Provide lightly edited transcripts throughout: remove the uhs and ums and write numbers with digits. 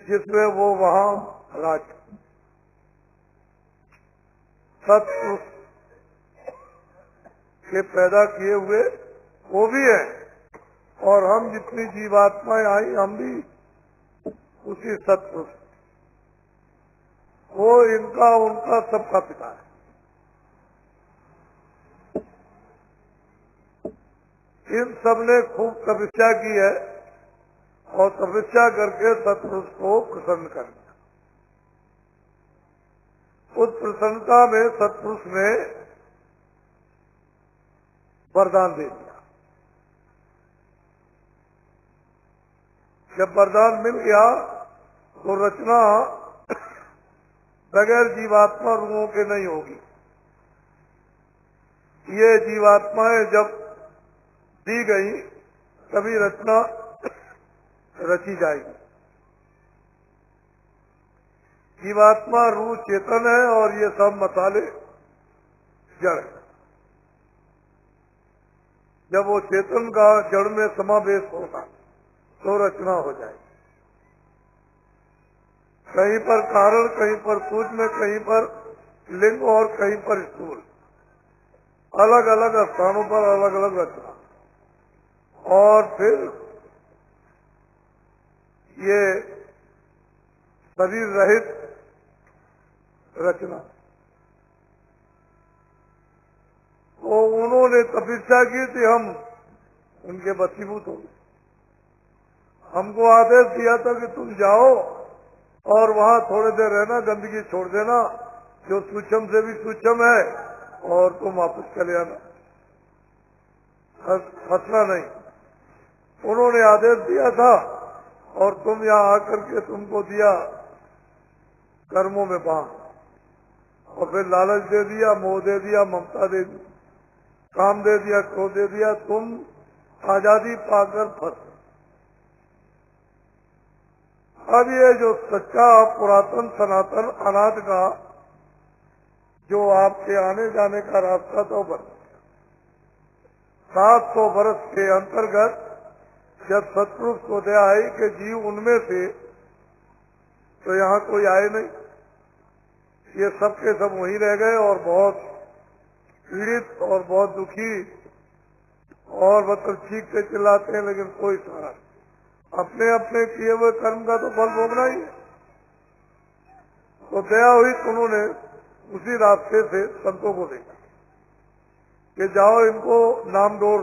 जिसमें वो वहाँ राज सत्पुरुष के पैदा किए हुए वो भी है, और हम जितनी जीवात्माएं आई हम भी उसी सत्पुरुष, वो इनका उनका सबका पिता है। इन सब ने खूब तपस्या की है और तपस्या करके सत्पुरुष को प्रसन्न कर दिया। उस प्रसन्नता में सत्पुरुष ने वरदान दे दिया। जब वरदान मिल गया तो रचना बगैर जीवात्मा रूहों के नहीं होगी। ये जीवात्माएं जब दी गई तभी रचना रची जाएगी। जीवात्मा रूह चेतन है और ये सब मसाले जड़ है। जब वो चेतन का जड़ में समावेश होगा तो रचना हो जाएगी। कहीं पर कारण, कहीं पर सूक्ष्म, कहीं पर लिंग और कहीं पर स्थूल, अलग अलग स्थानों पर अलग अलग रचना। और फिर ये शरीर रहित रचना, तो उन्होंने तपस्या की थी, हम उनके वशीभूत हो गए। हमको आदेश दिया था कि तुम जाओ और वहाँ थोड़ी देर रहना, गंदगी छोड़ देना जो सूक्ष्म से भी सूक्ष्म है, और तुम वापस चले आना, फंसना नहीं। उन्होंने आदेश दिया था और तुम यहाँ आकर के तुमको दिया कर्मों में बांध, और फिर लालच दे दिया, मोह दे दिया, ममता दे दी, काम दे दिया, क्रोध दे दिया, तुम आजादी पाकर फंस। अब ये जो सच्चा पुरातन सनातन अनाथ का जो आपके आने जाने का रास्ता तो बन 700 वर्ष के अंतर्गत जब सत्पुरुष को दया आई कि जीव उनमें से तो यहाँ कोई आए नहीं, ये सब के सब वहीं रह गए और बहुत पीड़ित और बहुत दुखी और मतलब चीखते चिल्लाते हैं, लेकिन कोई सहारा नहीं। अपने अपने किए हुए कर्म का तो फल भोगना ही है। तो दया हुई तो उन्होंने उसी रास्ते से संतों को देखा कि जाओ इनको नाम डोर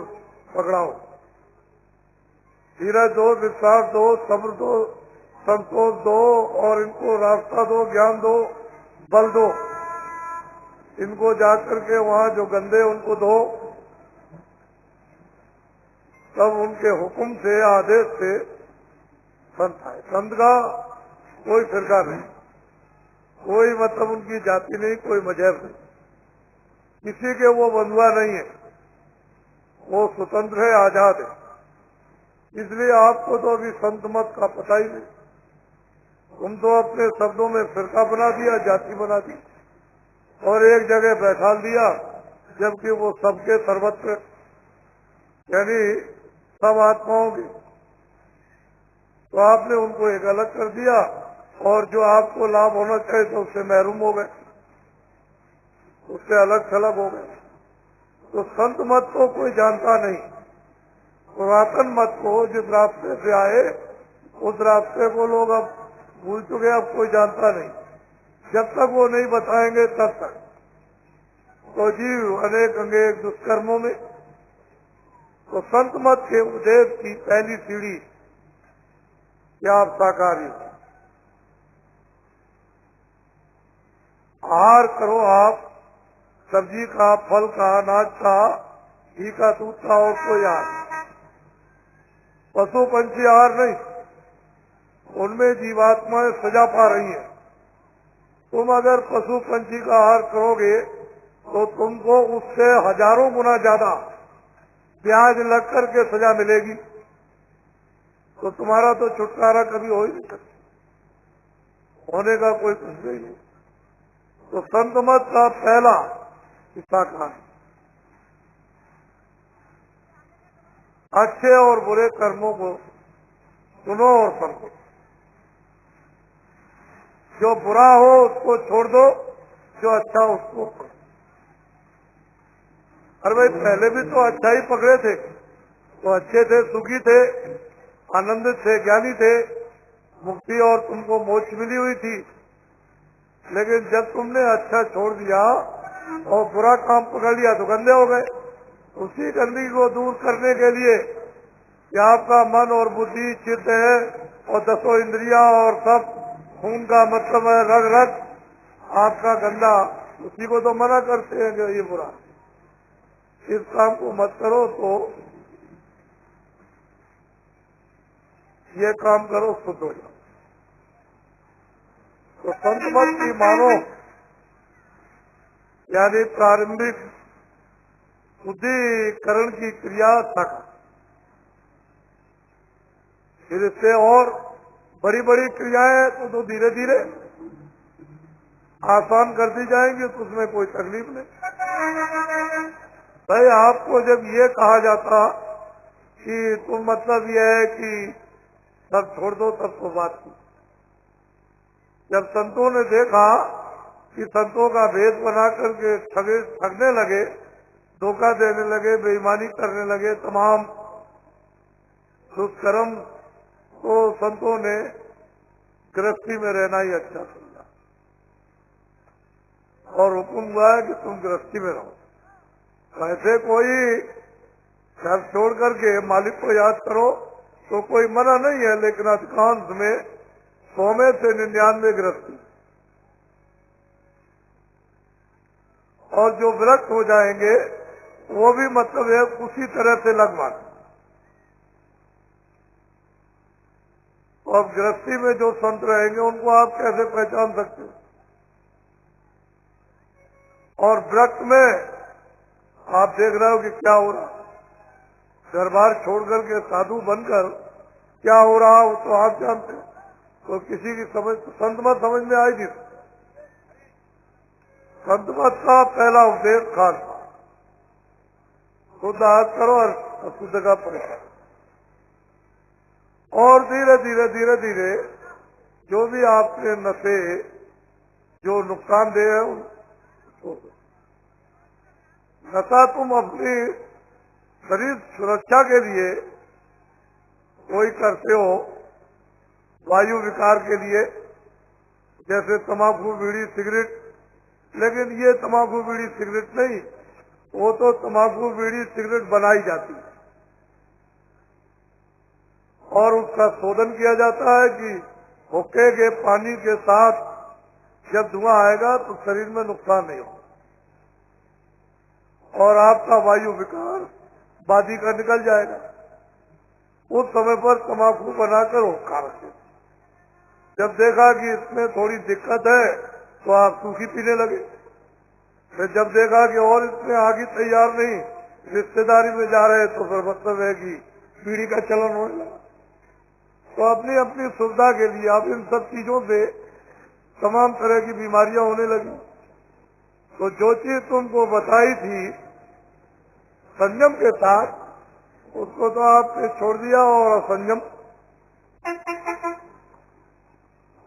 पकड़ाओ, धीरज दो, विश्वास दो, सब्र दो, संतोष दो, और इनको रास्ता दो, ज्ञान दो, बल दो। इनको जाकर के वहाँ जो गंदे उनको दो, तब उनके हुक्म से, आदेश से संत आए। संत का कोई फिरका नहीं, कोई मतलब उनकी जाति नहीं, कोई मजहब नहीं, किसी के वो बंधुआ नहीं है, वो स्वतंत्र है, आजाद है। इसलिए आपको तो अभी संत मत का पता ही नहीं। तुम तो अपने शब्दों में फिरका बना दिया, जाति बना दी और एक जगह बैठा दिया, जबकि वो सबके सर्वत्र यानी सब आत्माओं की, तो आपने उनको एक अलग कर दिया और जो आपको लाभ होना चाहिए तो उससे महरूम हो गए, उससे अलग थलग हो गए। तो संत मत को कोई जानता नहीं, पुरातन मत को जिस रास्ते से आए उस रास्ते को लोग अब भूल चुके, अब कोई जानता नहीं। जब तक वो नहीं बताएंगे तब तक तो जीव अनेक अनेक दुष्कर्मों में। तो संत मत के उपदेश की पहली सीढ़ी क्या आप शाकाहारी हो, आहार करो आप सब्जी का, फल का, अनाज का, घी का, दूध का, और कोई आहार। पशु पंछी आहार नहीं, उनमें जीवात्माएं सजा पा रही हैं। तुम अगर पशु पंछी का आहार करोगे तो तुमको उससे हजारों गुना ज्यादा ब्याज लग करके सजा मिलेगी, तो तुम्हारा तो छुटकारा कभी हो ही नहीं सकता, होने का कोई कुछ नहीं। तो संत मत का पहला हिस्सा कहा, अच्छे और बुरे कर्मों को सुनो और समझो। जो बुरा हो उसको छोड़ दो, जो अच्छा उसको। अरे भाई पहले भी तो अच्छा ही पकड़े थे, तो अच्छे थे, सुखी थे, आनंदित थे, ज्ञानी थे, मुक्ति और तुमको मोक्ष मिली हुई थी। लेकिन जब तुमने अच्छा छोड़ दिया और बुरा काम पकड़ लिया तो गंदे हो गए। उसी गंदगी को दूर करने के लिए कि आपका मन और बुद्धि चित्त है और 10 इंद्रियां और सब खून का मतलब है रग रग आपका गंदा, उसी को तो मना करते हैं कि ये बुरा, इस काम को मत करो, तो ये काम करो शुद्ध हो जाओ। तो संत मत की मानो, यानी प्रारंभिक शुद्धिकरण की क्रिया तक, फिर इससे और बड़ी बड़ी क्रियाएं तो धीरे धीरे आसान कर दी जाएंगी, तो उसमें कोई तकलीफ नहीं। भाई आपको जब ये कहा जाता कि तुम मतलब ये है कि सब छोड़ दो, तब तो बात की। जब संतों ने देखा कि संतों का भेद बना करके ठगने लगे, धोखा देने लगे, बेईमानी करने लगे, तमाम दुष्कर्म, तो संतों ने गृहस्थी में रहना ही अच्छा समझा और हुक्म हुआ है कि तुम गृहस्थी में रहो। ऐसे कोई घर छोड़ करके मालिक को याद करो तो कोई मना नहीं है, लेकिन अधिकांश में 100 में से 99 गृहस्थी, और जो विरक्त हो जाएंगे वो भी मतलब है उसी तरह से लगभग। अब गृहस्थी में जो संत रहेंगे उनको आप कैसे पहचान सकते हो, और विरक्त में आप देख रहे हो कि क्या हो रहा, घर बार छोड़ करके साधु बनकर क्या हो रहा वो तो आप जानते हो। तो किसी की समझ, संत मत समझ में आएगी। संत मत का पहला उपदेश खालसा, शुद्ध हाथ करो और अशुद्ध का परिचय, और धीरे धीरे धीरे धीरे जो भी आपके नशे जो नुकसानदेह है उनको, नशा तुम अपनी शरीर सुरक्षा के लिए कोई करते हो, वायु विकार के लिए, जैसे तंबाकू बीड़ी सिगरेट, लेकिन ये तंबाकू बीड़ी सिगरेट नहीं, वो तो तंबाकू बीड़ी सिगरेट बनाई जाती है और उसका शोधन किया जाता है कि हुक्के के पानी के साथ जब धुआं आएगा तो शरीर में नुकसान नहीं होगा और आपका वायु विकार बादी का निकल जाएगा। उस समय पर तंबाकू बनाकर हुक्का रखे, जब देखा कि इसमें थोड़ी दिक्कत है तो आप सूखी पीने लगे, फिर जब देखा कि और इसमें आगे तैयार नहीं, रिश्तेदारी में जा रहे तो फिर मतलब है कि बीड़ी का चलन होने लगा। तो अपनी अपनी सुविधा के लिए अब इन सब चीजों से तमाम तरह की बीमारियां होने लगी। तो जो चीज तुमको बताई थी संयम के साथ, उसको तो आपने छोड़ दिया, और असंयम।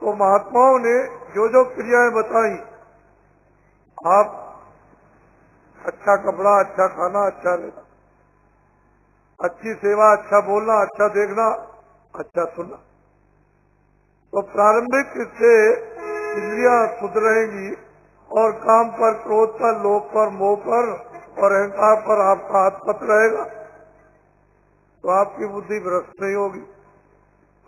तो महात्माओं ने जो जो क्रियाएं बताई, आप अच्छा कपड़ा, अच्छा खाना, अच्छा रहना, अच्छी सेवा, अच्छा बोलना, अच्छा देखना, अच्छा सुनना, तो प्रारंभिक इससे इंद्रियां शुद्ध रहेंगी और काम पर, क्रोध पर, लोभ पर, मोह पर और अहंकार पर आपका हाथ पत रहेगा, तो आपकी बुद्धि भ्रष्ट नहीं होगी।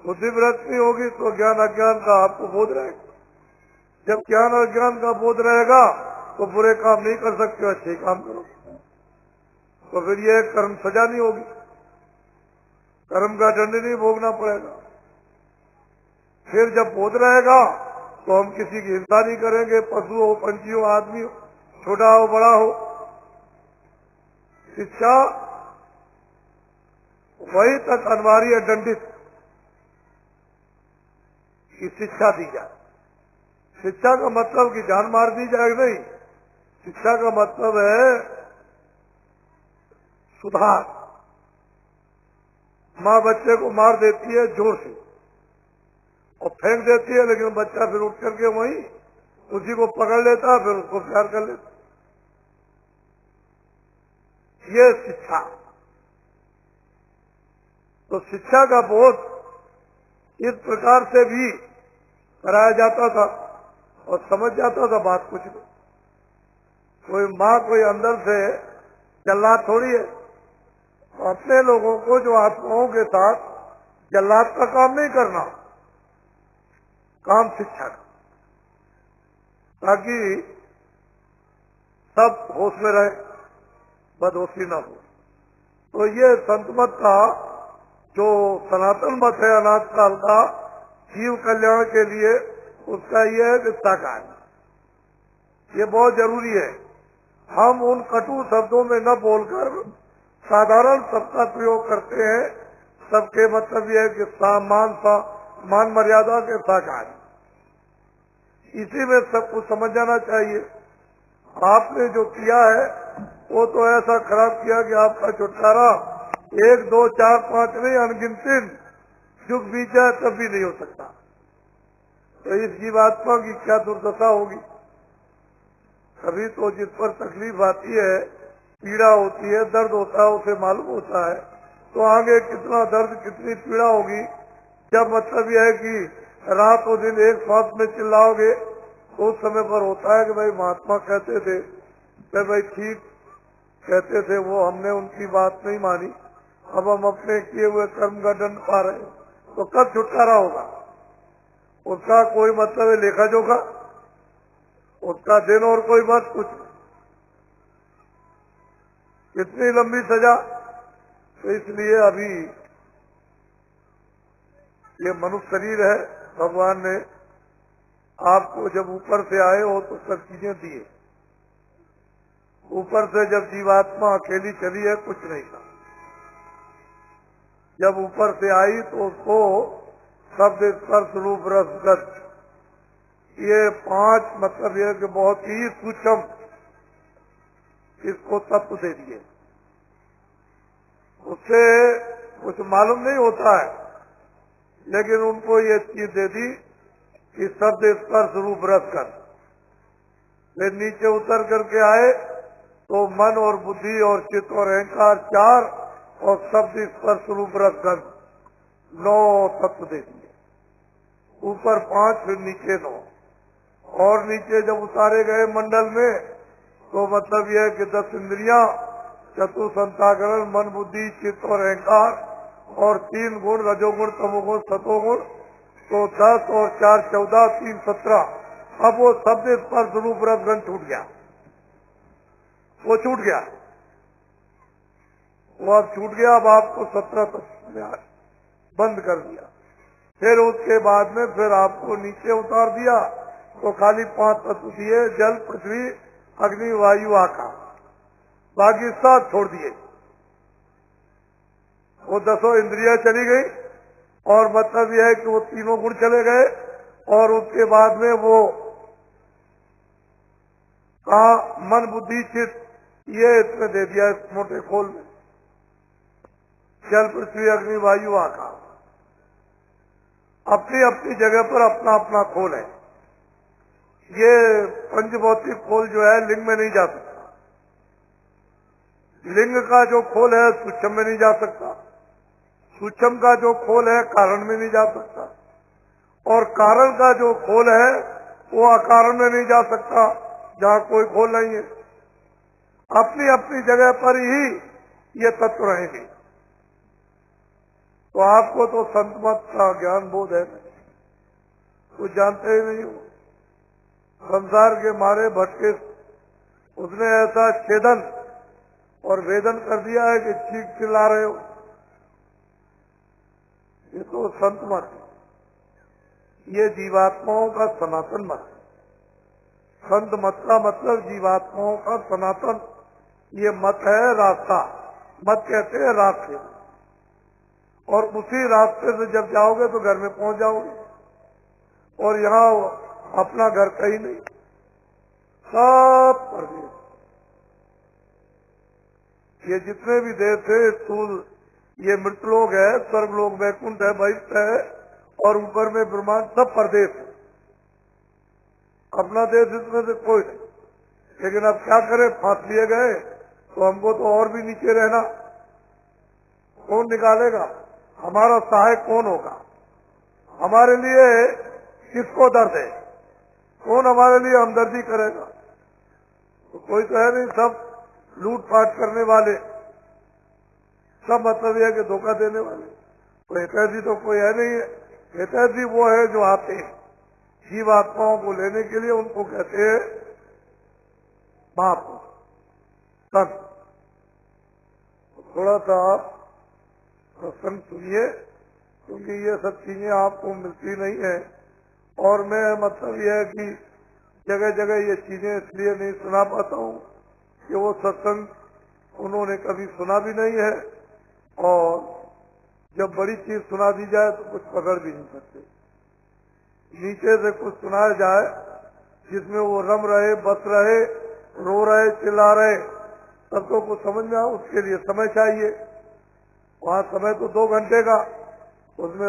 बुद्धि भ्रष्ट नहीं होगी तो ज्ञान अज्ञान का आपको बोध रहेगा। जब ज्ञान और ज्ञान का बोध रहेगा तो बुरे काम नहीं कर सकते, अच्छे काम करो, तो फिर ये कर्म सजा नहीं होगी, कर्म का दंड नहीं भोगना पड़ेगा। फिर जब बोध रहेगा तो हम किसी की हिंसा नहीं करेंगे, पशु हो, पंछी हो, आदमी हो, छोटा हो, बड़ा हो। शिक्षा वही तक अनिवार्य दंडित की शिक्षा दी जाए। शिक्षा का मतलब कि जान मार दी जाए नहीं, शिक्षा का मतलब है सुधार। माँ बच्चे को मार देती है जोर से, और फेंक देती है, लेकिन बच्चा फिर उठ करके वहीं उसी को पकड़ लेता है, फिर उसको प्यार कर लेता। ये शिक्षा। तो शिक्षा का बोध इस प्रकार से भी कराया जाता था और समझ जाता था बात कुछ नहीं। कोई माँ कोई अंदर से जल्लाद थोड़ी है, तो अपने लोगों को जो आत्माओं के साथ जल्लाद का काम नहीं करना, काम शिक्षा का, ताकि सब होश में रहे, बदहोशी न हो। तो ये संत मत का जो सनातन मत है अनाथ काल का जीव कल्याण के लिए, उसका ये है कि साकार, ये बहुत जरूरी है। हम उन कटु शब्दों में न बोलकर साधारण शब्द का प्रयोग करते हैं। सबके मतलब ये है कि मान मर्यादा के साकार, इसी में सब कुछ समझ जाना चाहिए। आपने जो किया है वो तो ऐसा खराब किया कि आपका छुटकारा 1, 2, 4, 5 नहीं, अनगिनत युग बीत जाए तब भी नहीं हो सकता। तो इस जीवात्मा की क्या दुर्दशा होगी। कभी तो जिस पर तकलीफ आती है, पीड़ा होती है, दर्द होता है, उसे मालूम होता है तो आगे कितना दर्द कितनी पीड़ा होगी। जब मतलब यह है कि रात और दिन एक सांस में चिल्लाओगे तो उस समय पर होता है कि भाई महात्मा कहते थे, तो भाई ठीक कहते थे वो, हमने उनकी बात नहीं मानी, अब हम अपने किए हुए कर्म का दंड पा रहे हैं। तो कब छुटकारा होगा? उसका कोई मतलब है लेखा जोखा, उसका दिन और कोई बात कुछ। कितनी लंबी सजा। तो इसलिए अभी ये मनुष्य शरीर है, भगवान ने आपको जब ऊपर से आए हो तो सब चीजें दिए। ऊपर से जब जीवात्मा अकेली चली है, कुछ नहीं था। जब ऊपर से आई तो उसको शब्द स्पर्श रूप रस गंध, ये 5 मतलब यह कि बहुत ही सूक्ष्म इसको तत्व दे दिए। उससे कुछ मालूम नहीं होता है, लेकिन उनको ये चीज दे दी कि शब्द स्पर्श रूप रस गंध। फिर नीचे उतर करके आए तो मन और बुद्धि और चित्त और अहंकार 4 और शब्द स्पर्श रूप रस गंध 9 तत्व दे दिए। ऊपर 5 फिर नीचे 9। और नीचे जब उतारे गए मंडल में तो मतलब यह है कि 10 इंद्रियां, चतुसंताकरण, मन बुद्धि चित्त और अहंकार, और 3 गुण रजोगुण तमोगुण सतोगुण, तो 10 और 4 14, 3 17। अब वो शब्द स्पर्श रूप रस गंध छूट गया, वो छूट गया, वो अब छूट गया। अब आपको 17 तत्व में बंद कर दिया। फिर उसके बाद में फिर आपको नीचे उतार दिया तो खाली 5 तत्व दिए, जल पृथ्वी अग्नि वायु आकाश, बाकी सब छोड़ दिए। वो 10 इंद्रियां चली गई और मतलब यह है कि वो 3 गुण चले गए। और उसके बाद में वो मन बुद्धि चित्त ये इसमें दे दिया, इस मोटे खोल में जल पृथ्वी अग्नि वायु आकाश अपनी अपनी जगह पर अपना अपना खोल है। ये पंचभौतिक खोल जो है लिंग में नहीं जा सकता। लिंग का जो खोल है सूक्ष्म में नहीं जा सकता, सूक्ष्म का जो खोल है कारण में नहीं जा सकता, और कारण का जो खोल है वो अकारण में नहीं जा सकता जहाँ कोई खोल नहीं है। अपनी अपनी जगह पर ही ये तत्व रहेंगे। तो आपको तो संत मत का ज्ञान बोध है, कुछ जानते ही नहीं हो। संसार के मारे भटके उसने ऐसा छेदन और वेदन कर दिया है कि चीख चिल्ला रहे हो। ये तो संत मत, ये जीवात्माओं का सनातन मत। संत मत का मतलब जीवात्माओं का सनातन ये मत है, रास्ता। मत कहते हैं रास्ते, और उसी रास्ते से जब जाओगे तो घर में पहुंच जाओगे। और यहाँ अपना घर कहीं नहीं, सब परदेश। ये जितने भी देश है स्थूल, ये मृतलोक है, स्वर्गलोक, वैकुंठ है, वैकुंठ है, और ऊपर में ब्रह्मांड, सब परदेश है। अपना देश इसमें से कोई नहीं। लेकिन अब क्या करें, फांस लिए गए तो हमको तो और भी नीचे रहना। कौन निकालेगा? हमारा सहायक कौन होगा? हमारे लिए किसको दर्द है? कौन हमारे लिए हमदर्दी करेगा? तो कोई तो है नहीं, सब लूटपाट करने वाले, सब मतलब यह है कि धोखा देने वाले। तो हितैषी तो कोई है नहीं है। हितैषी वो है जो आते हैं जीव आत्माओं को लेने के लिए, उनको कहते हैं बाप संत। थोड़ा सा आप सत्संग सुनिए, क्योंकि ये सब चीजें आपको मिलती नहीं है। और मैं मतलब यह है कि जगह जगह ये चीजें इसलिए नहीं सुना पाता हूँ कि वो सत्संग उन्होंने कभी सुना भी नहीं है, और जब बड़ी चीज सुना दी जाए तो कुछ पकड़ भी नहीं सकते। नीचे से कुछ सुनाया जाए जिसमें वो रम रहे, बस रहे, रो रहे, चिल्ला रहे, तब तो कुछ समझ में आए। उसके लिए समय चाहिए। वहाँ समय तो 2 घंटे का, उसमें